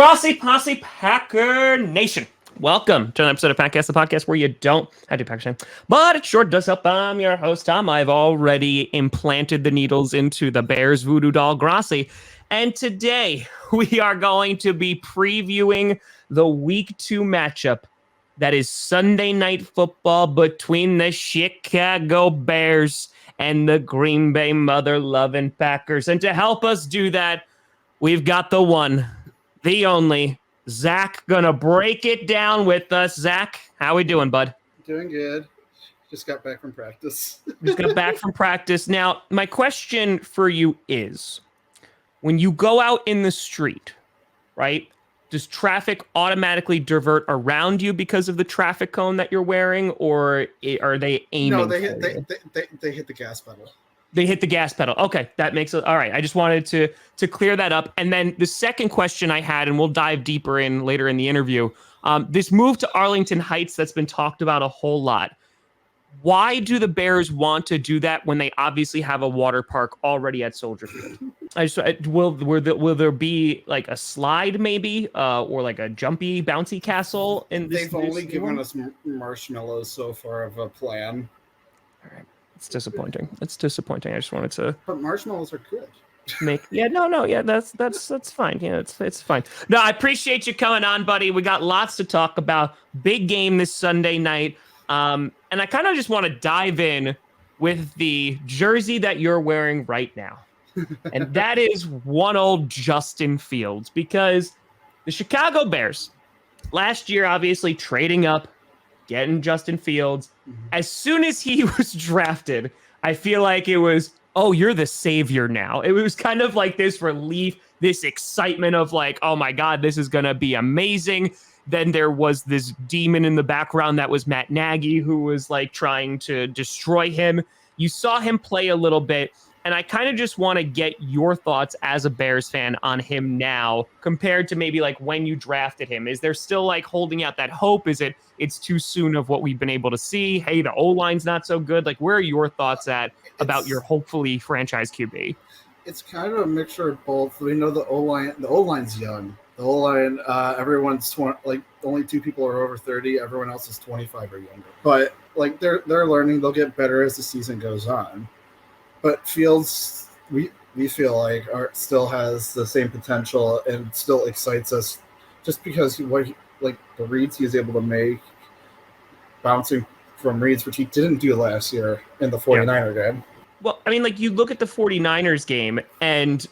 Grossi Posse Packer Nation. Welcome to an episode of Packcast, the podcast where you don't have to Packers fan, but it sure does help. I'm your host, Tom. I've already implanted the needles into the Bears voodoo doll, Grossi. And today we are going to be previewing the Week 2 matchup that is Sunday Night Football between the Chicago Bears and the Green Bay mother-loving Packers. And to help us do that, we've got the one, the only, Zach, gonna break it down with us. Zach, how we doing, bud? Doing good. Just got back from practice. Now, my question for you is, when you go out in the street, right, does traffic automatically divert around you because of the traffic cone that you're wearing, or are they aiming? No, they hit the gas pedal. They hit the gas pedal. Okay, that makes it all right. I just wanted to clear that up. And then the second question I had, and we'll dive deeper in later in the interview, this move to Arlington Heights that's been talked about a whole lot. Why do the Bears want to do that when they obviously have a water park already at Soldier Field? Will there be like a slide maybe, or like a jumpy, bouncy castle in this? They've only given us marshmallows so far of a plan. All right. It's disappointing. I just wanted to. But marshmallows are good. That's fine. Yeah, it's fine. No, I appreciate you coming on, buddy. We got lots to talk about. Big game this Sunday night. And I kind of just want to dive in with the jersey that you're wearing right now. And that is one old Justin Fields, because the Chicago Bears last year, obviously trading up, getting Justin Fields. As soon as he was drafted, I feel like it was, oh, you're the savior now. It was kind of like this relief, this excitement of like, oh my God, this is going to be amazing. Then there was this demon in the background that was Matt Nagy, who was like trying to destroy him. You saw him play a little bit, and I kind of just want to get your thoughts as a Bears fan on him now compared to maybe like when you drafted him. Is there still like holding out that hope? Is it's too soon of what we've been able to see? Hey, the O-line's not so good. Like, where are your thoughts about your hopefully franchise QB? It's kind of a mixture of both. We know the O-line's young. The O-line, everyone's 20, like only two people are over 30. Everyone else is 25 or younger. But like they're learning. They'll get better as the season goes on. But Fields, we feel like still has the same potential and still excites us, just because the reads he is able to make, bouncing from reads, which he didn't do last year in the 49er game. Well, I mean, like you look at the 49ers game, and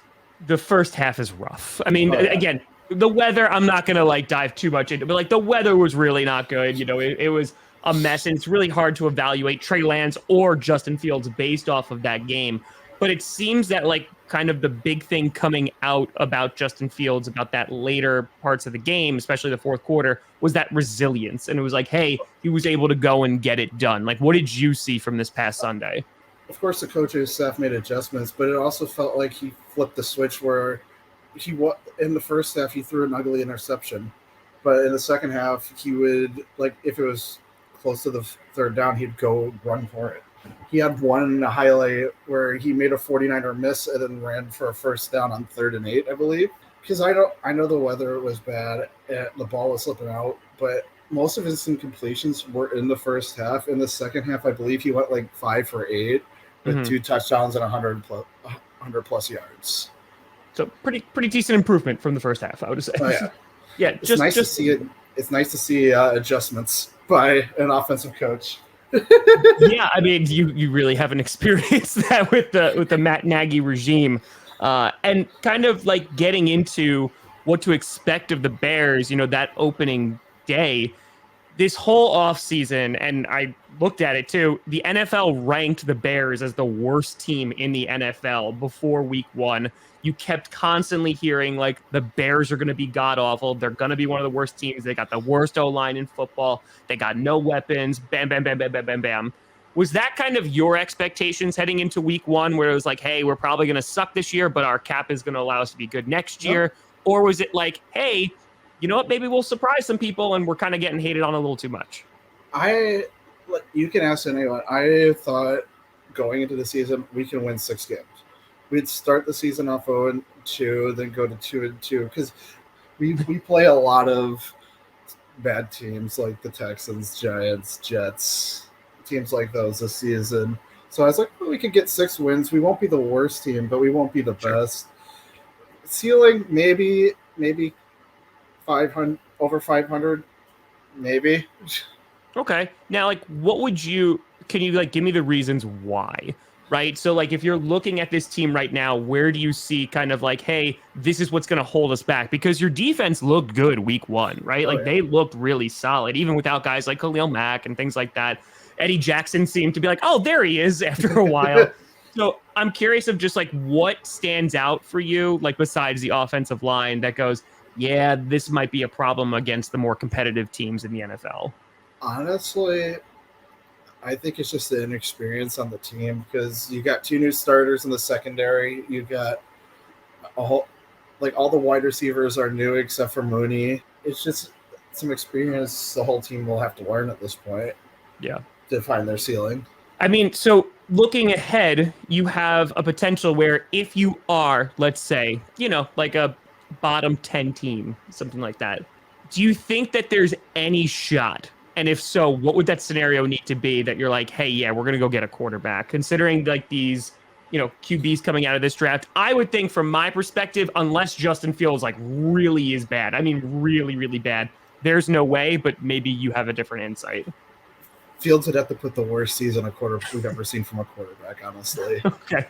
the first half is rough. I mean, again, the weather, I'm not going to like dive too much into, but like the weather was really not good. You know, it was a mess, and it's really hard to evaluate Trey Lance or Justin Fields based off of that game. But it seems that like kind of the big thing coming out about Justin Fields, about that later parts of the game, especially the fourth quarter, was that resilience. And it was like, hey, he was able to go and get it done. Like, what did you see from this past Sunday? Of course, the coaching staff made adjustments, but it also felt like he flipped the switch where in the first half, he threw an ugly interception. But in the second half, he would, like, if it was close to the third down, he'd go run for it. He had one highlight where he made a 49er miss and then ran for a first down on 3rd and 8, I believe. Because I know the weather was bad and the ball was slipping out, but most of his incompletions were in the first half. In the second half, I believe he went like 5 for 8 with 2 touchdowns and 100 plus yards. So pretty decent improvement from the first half, I would say. Oh, yeah. Yeah, it's nice to see it. It's nice to see adjustments by an offensive coach. Yeah, I mean, you really haven't experienced that with the Matt Nagy regime, and kind of like getting into what to expect of the Bears. You know, that opening day, this whole offseason, and I looked at it too, the NFL ranked the Bears as the worst team in the NFL before week 1. You kept constantly hearing like the Bears are going to be god awful. They're going to be one of the worst teams. They got the worst O-line in football. They got no weapons. Bam, bam, bam, bam, bam, bam, bam. Was that kind of your expectations heading into week 1, where it was like, hey, we're probably going to suck this year, but our cap is going to allow us to be good next year? Yep. Or was it like, hey, you know what, maybe we'll surprise some people and we're kind of getting hated on a little too much? You can ask anyone. I thought going into the season, we can win 6 games. We'd start the season off 0-2, then go to 2-2, because we play a lot of bad teams like the Texans, Giants, Jets, teams like those this season. So I was like, well, we could get 6 wins. We won't be the worst team, but we won't be the best. Ceiling, maybe 500, over 500, maybe. Okay. Now, like, can you like give me the reasons why? Right. So, like, if you're looking at this team right now, where do you see kind of like, hey, this is what's going to hold us back? Because your defense looked good week 1, right? Oh, Like, yeah. they looked really solid, even without guys like Khalil Mack and things like that. Eddie Jackson seemed to be like, oh, there he is after a while. So I'm curious of just like what stands out for you, like besides the offensive line that goes, yeah, this might be a problem against the more competitive teams in the NFL. Honestly, I think it's just the inexperience on the team because you got 2 new starters in the secondary. You got all the wide receivers are new except for Mooney. It's just some experience the whole team will have to learn at this point. Yeah. To find their ceiling. I mean, so looking ahead, you have a potential where if you are, let's say, like a bottom 10 team, something like that, do you think that there's any shot? And if so, what would that scenario need to be that you're like, hey, yeah, we're going to go get a quarterback, considering like these, QBs coming out of this draft? I would think from my perspective, unless Justin Fields like really is bad, I mean, really, really bad, there's no way, but maybe you have a different insight. Fields would have to put the worst season we've ever seen from a quarterback, honestly. Okay.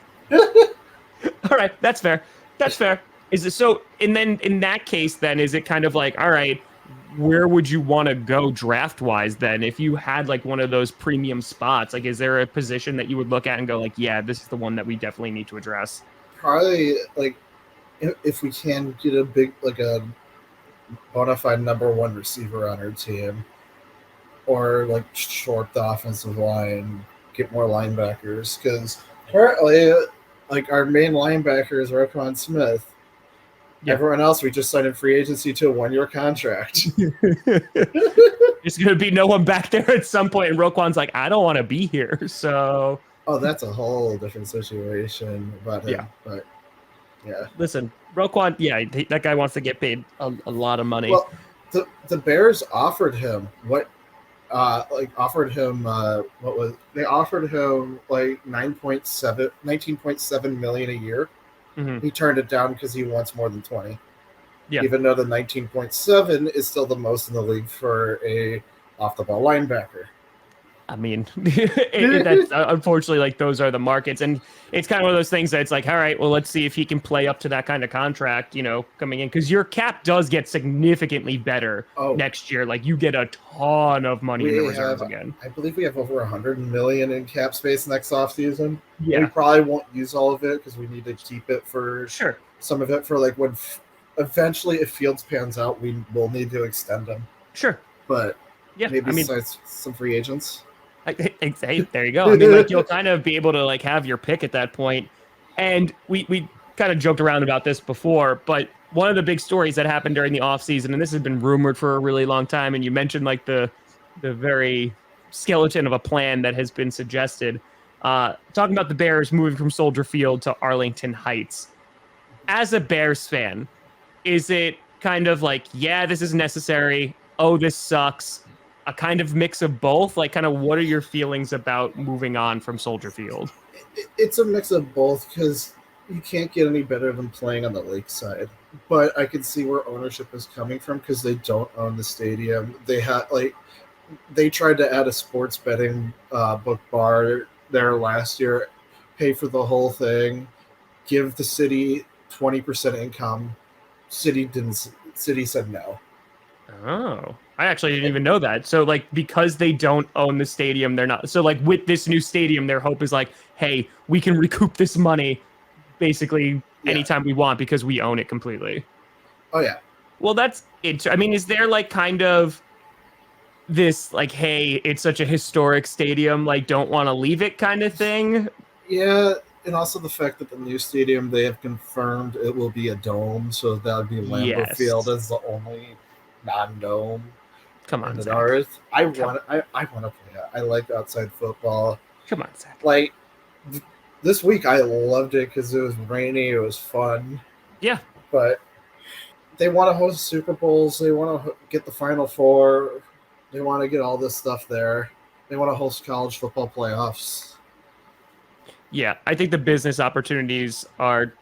All right, that's fair. That's fair. Is it so? And then in that case, then is it kind of like, all right, where would you want to go draft wise? Then, if you had like one of those premium spots, like, is there a position that you would look at and go like, yeah, this is the one that we definitely need to address? Probably like if we can get a big a bona fide number 1 receiver on our team. Or like short the offensive line, get more linebackers because currently, like our main linebacker is Roquan Smith. Yeah. Everyone else we just signed in free agency to a 1-year contract. There's gonna be no one back there at some point, and Roquan's like, I don't want to be here. So, that's a whole different situation about him. Yeah, but yeah. Listen, Roquan, that guy wants to get paid a lot of money. Well, the Bears offered him they offered him like 19.7 million a year. Mm-hmm. He turned it down because he wants more than 20. Yeah. Even though the 19.7 is still the most in the league for a off the ball linebacker. I mean, that's unfortunately, like, those are the markets. And it's kind of one of those things that it's like, all right, well, let's see if he can play up to that kind of contract, coming in. Because your cap does get significantly better next year. Like, you get a ton of money in the reserves again. I believe we have over 100 million in cap space next offseason. Yeah. We probably won't use all of it because we need to keep it for some of it for like when eventually if Fields pans out, we will need to extend him. Sure. But maybe some free agents. Hey, there you go. I mean, like, you'll kind of be able to like have your pick at that point. And we kind of joked around about this before, but one of the big stories that happened during the offseason, and this has been rumored for a really long time, and you mentioned like the very skeleton of a plan that has been suggested, talking about the Bears moving from Soldier Field to Arlington Heights. As a Bears fan, is it kind of like, yeah, this is necessary, oh, this sucks, a kind of mix of both? Like, kind of what are your feelings about moving on from Soldier Field? It's a mix of both because you can't get any better than playing on the lakeside. But I can see where ownership is coming from because they don't own the stadium. They tried to add a sports betting book bar there last year, pay for the whole thing, give the city 20% income. City said no. Oh, I actually didn't even know that. So, like, because they don't own the stadium, they're not. So, like, with this new stadium, their hope is like, hey, we can recoup this money basically anytime we want because we own it completely. Oh, yeah. Well, that's it. I mean, is there like kind of this like, hey, it's such a historic stadium, like, don't want to leave it kind of thing? Yeah. And also the fact that the new stadium, they have confirmed it will be a dome. So that would be Lambeau Field as the only non-dome. Come on, Zach. Earth. I want to play it. I like outside football. Come on, Zach. Like this week, I loved it because it was rainy. It was fun. Yeah. But they want to host Super Bowls. They want to get the Final Four. They want to get all this stuff there. They want to host college football playoffs. Yeah, I think the business opportunities are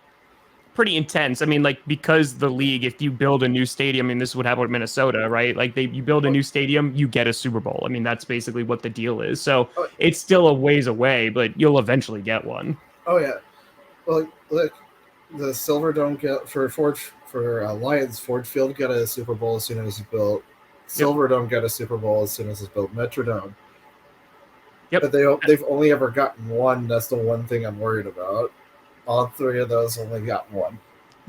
pretty intense. I mean, like, because the league, if you build a new stadium, I mean, this is what happened with Minnesota, right? Like, you build a new stadium, you get a Super Bowl. I mean, that's basically what the deal is. So Oh, it's still a ways away, but you'll eventually get one. oh yeah. Well, look, the Silver Dome get for Lions. Ford Field got a Super Bowl as soon as it's built. Yep. Silver Dome got a Super Bowl as soon as it's built. Metrodome. Yep. But they've only ever gotten one. That's the one thing I'm worried about. All three of those only got one.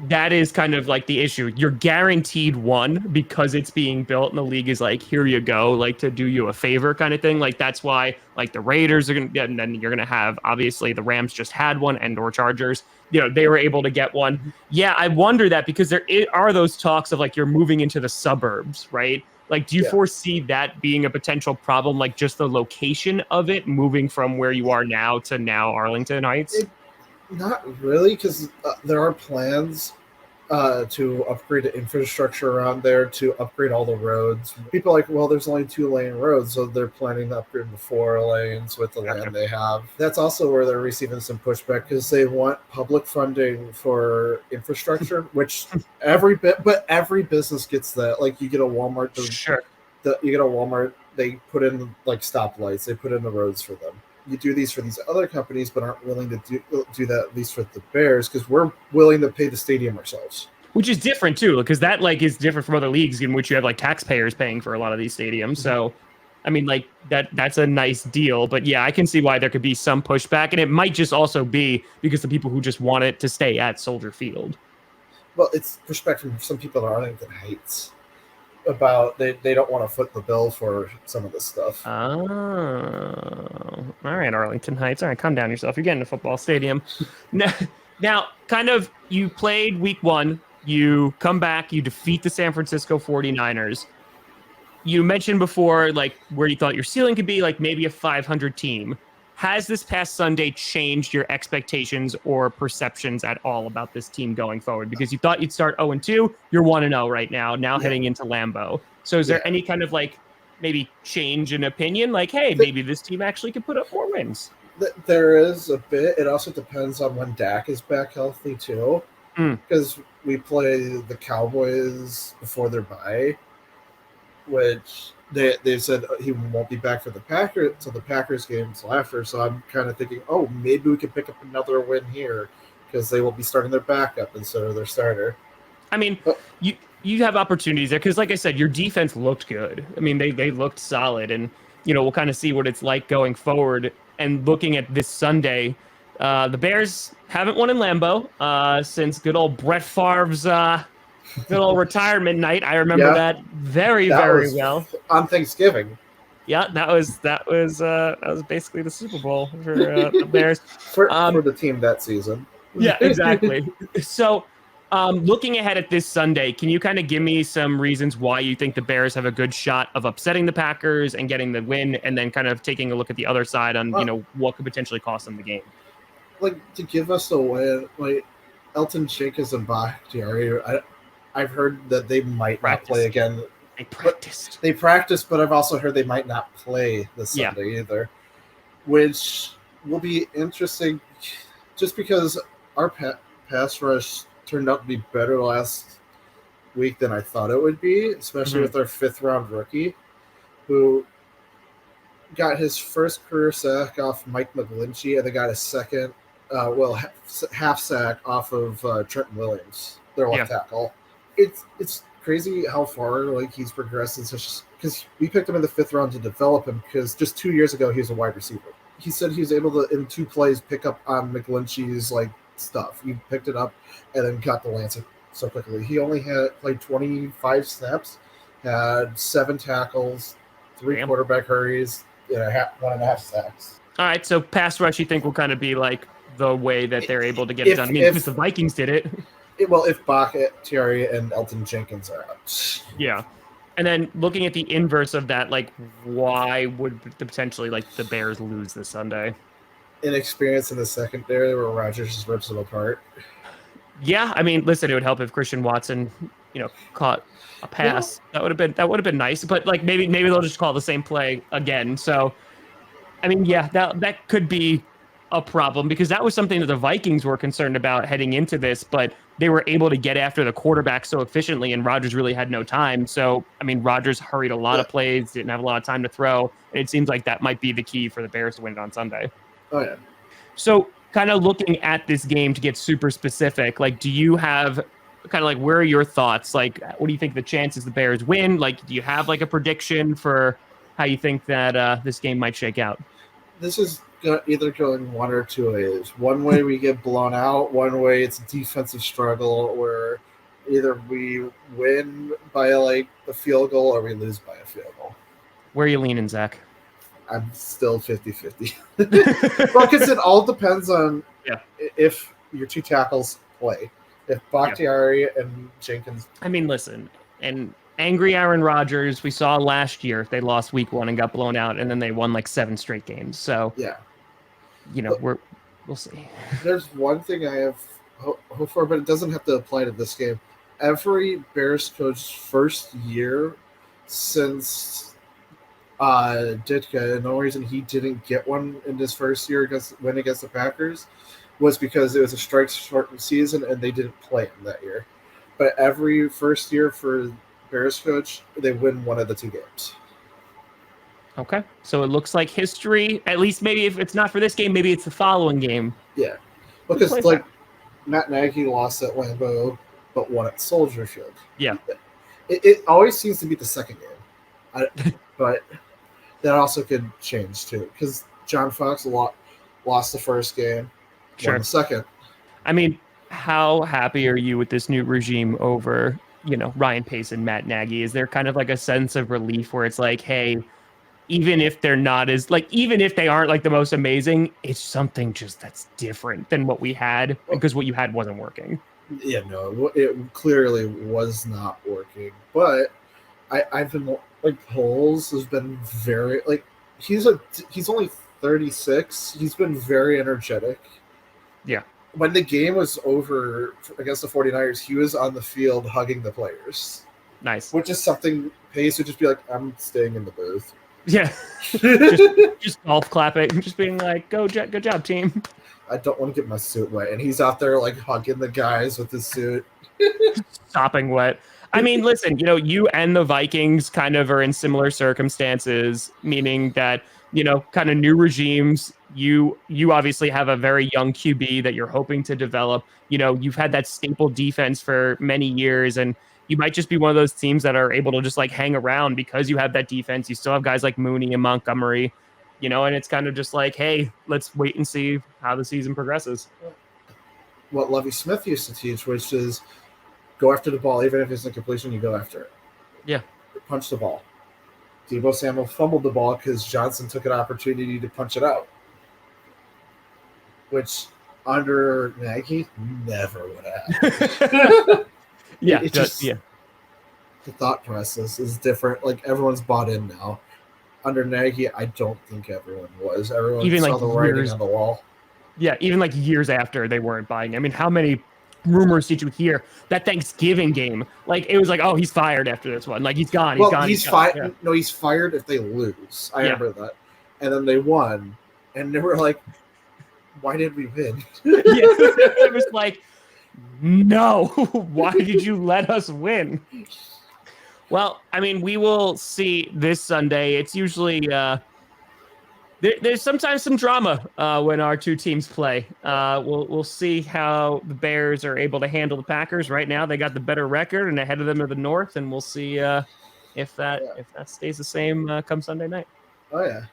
That is kind of like the issue. You're guaranteed one because it's being built, and the league is like, here you go, like, to do you a favor kind of thing. Like, that's why, like, the Raiders are going to get, and then you're going to have, obviously, the Rams just had one, and or Chargers, they were able to get one. Yeah, I wonder that because there are those talks of, like, you're moving into the suburbs, right? Like, do you foresee that being a potential problem, like just the location of it, moving from where you are now to now Arlington Heights? Not really, because there are plans to upgrade the infrastructure around there, to upgrade all the roads. People are like, well, there's only 2-lane roads, so they're planning to upgrade to 4 lanes with the land they have. That's also where they're receiving some pushback because they want public funding for infrastructure, which every business gets that. Like, you get a Walmart, you get a Walmart, they put in like stoplights, they put in the roads for them. You do these for these other companies, but aren't willing to do that, at least for the Bears, because we're willing to pay the stadium ourselves. Which is different too, because that, like, is different from other leagues in which you have, like, taxpayers paying for a lot of these stadiums. So, I mean, like, that's a nice deal. But yeah, I can see why there could be some pushback, and it might just also be because the people who just want it to stay at Soldier Field. Well, it's pushback from some people at Arlington Heights about they don't want to foot the bill for some of this stuff. Oh, all right, Arlington Heights. All right, calm down yourself. You're getting a football stadium. Now, kind of, you played week 1. You come back, you defeat the San Francisco 49ers. You mentioned before, like, where you thought your ceiling could be, like maybe a 500 team. Has this past Sunday changed your expectations or perceptions at all about this team going forward? Because you thought you'd start 0-2, you're 1-0 right now heading into Lambeau. So is there any kind of, like, maybe change in opinion? Like, hey, maybe this team actually could put up more wins. There is a bit. It also depends on when Dak is back healthy too. Because we play the Cowboys before their bye, which they said he won't be back for the Packers, so the Packers game until after. So I'm kind of thinking, oh, maybe we could pick up another win here because they will be starting their backup instead of their starter. I mean, you have opportunities there because, like I said, your defense looked good. I mean, they looked solid, and we'll kind of see what it's like going forward. And looking at this Sunday, the Bears haven't won in Lambeau since good old Brett Favre's good old retirement night. I remember that very well. On Thanksgiving. Yeah, that was basically the Super Bowl for the Bears. for the team that season. Yeah, exactly. So, looking ahead at this Sunday, can you kind of give me some reasons why you think the Bears have a good shot of upsetting the Packers and getting the win, and then kind of taking a look at the other side on what could potentially cost them the game? Like, to give us a win, like Elton Jenkins and Bakhtiari, I've heard that they might not play again. They practiced, but I've also heard they might not play this Sunday either, which will be interesting just because our pass rush turned out to be better last week than I thought it would be, especially with our 5th-round rookie who got his first career sack off Mike McGlinchey, and they got a second, half sack off of Trenton Williams, their left tackle. It's crazy how far he's progressed in such, because we picked him in the 5th round to develop him, because just 2 years ago he was a wide receiver. He said he was able to, in 2 plays, pick up on McGlinchey's stuff. He picked it up and then got the lance so quickly. He only had played 25 snaps, had 7 tackles, 3 quarterback hurries, and 1.5 sacks. All right, so pass rush, you think, will kind of be like the way that they're able to get it done? I mean, because the Vikings did it. Well, if Bakhtiari and Elton Jenkins are out. Yeah. And then looking at the inverse of that, why would potentially the Bears lose this Sunday? Inexperience in the secondary where Rodgers just rips them apart. Yeah, I mean, listen, it would help if Christian Watson caught a pass. That would have been nice. But like maybe they'll just call the same play again. So I mean, yeah, that could be a problem because that was something that the Vikings were concerned about heading into this, but they were able to get after the quarterback so efficiently, and Rodgers really had no time. So, I mean, Rodgers hurried a lot of plays, didn't have a lot of time to throw, and it seems like that might be the key for the Bears to win it on Sunday. Oh yeah. So, kind of looking at this game to get super specific, like, do you have kind of like where are your thoughts? Like, what do you think the chances the Bears win? Like, do you have like a prediction for how you think that this game might shake out? This is either going one or two ways. One way we get blown out. One way it's a defensive struggle where either we win by like a field goal or we lose by a field goal. Where are you leaning, Zach? I'm still 50-50. Well, because it all depends on if your two tackles play. If Bakhtiari and Jenkins. I mean, listen, and angry Aaron Rodgers, we saw last year they lost week 1 and got blown out, and then they won like 7 straight games. So yeah, we'll see. There's one thing I have hope for, but it doesn't have to apply to this game. Every Bears coach's first year since Ditka, and the only reason he didn't get one in his first year against the Packers was because it was a strike-shortened season and they didn't play him that year. But every first year for Bears coach, they win one of the 2 games. Okay, so it looks like history. At least maybe if it's not for this game, maybe it's the following game. Yeah, because like Matt Nagy lost at Lambeau, but won at Soldier Field. Yeah, it always seems to be the second game, but that also could change too. Because John Fox lost the first game, won the second. I mean, how happy are you with this new regime over Ryan Pace and Matt Nagy? Is there kind of like a sense of relief where it's like, hey, even if they're not even if they aren't like the most amazing, it's something just that's different than what we had because what you had wasn't working. Yeah, no, it clearly was not working. But I've been like Poles has been very like he's only 36. He's been very energetic. Yeah. When the game was over against the 49ers, he was on the field hugging the players. Nice. Which is something Pace would just be like, I'm staying in the booth. Yeah. just golf clapping, just being like, good job, team. I don't want to get my suit wet. And he's out there like hugging the guys with his suit. Sopping wet. I mean, listen, you and the Vikings kind of are in similar circumstances, meaning that, kind of new regimes. You obviously have a very young QB that you're hoping to develop. You've had that staple defense for many years, and you might just be one of those teams that are able to just like hang around because you have that defense. You still have guys like Mooney and Montgomery, and it's kind of just like, hey, let's wait and see how the season progresses. What Lovie Smith used to teach, which is go after the ball, even if it's a completion, you go after it. Yeah. Punch the ball. Deebo Samuel fumbled the ball because Johnson took an opportunity to punch it out, which under Nagy never would have. The thought process is different. Like everyone's bought in now. Under Nagy, I don't think everyone was. Everyone even saw like the writing on the wall. Yeah, even like years after they weren't buying. I mean, how many rumors did you hear that Thanksgiving game? Like it was like, oh, he's fired after this one. Like he's gone. He's fired. Yeah. No, he's fired if they lose. I remember that. And then they won, and they were like, "Why did we win?" It was like, no. Why did you let us win? Well, I mean, we will see this Sunday. It's usually there's sometimes some drama when our two teams play. We'll see how the Bears are able to handle the Packers. Right now, they got the better record and ahead of them are the North, and we'll see if that stays the same come Sunday night. Oh yeah.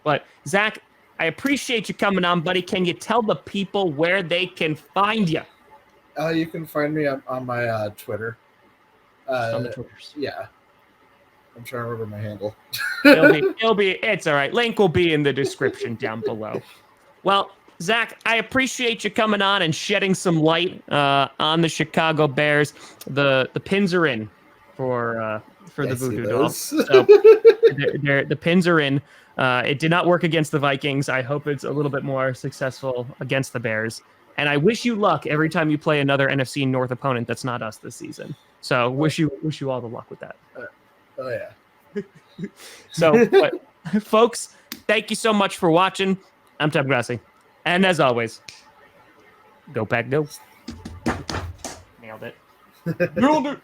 But Zach, I appreciate you coming on, buddy. Can you tell the people where they can find you? You can find me on my Twitter. On the Twitters. Yeah. I'm trying to remember my handle. It's all right. Link will be in the description down below. Well, Zach, I appreciate you coming on and shedding some light on the Chicago Bears. The pins are in for the Voodoo Doll. So the pins are in. It did not work against the Vikings. I hope it's a little bit more successful against the Bears. And I wish you luck every time you play another NFC North opponent that's not us this season. So wish you all the luck with that. Oh yeah. So, but, folks, thank you so much for watching. I'm Tom Grossi, and as always, go Pack Go. Nailed it. Nailed it.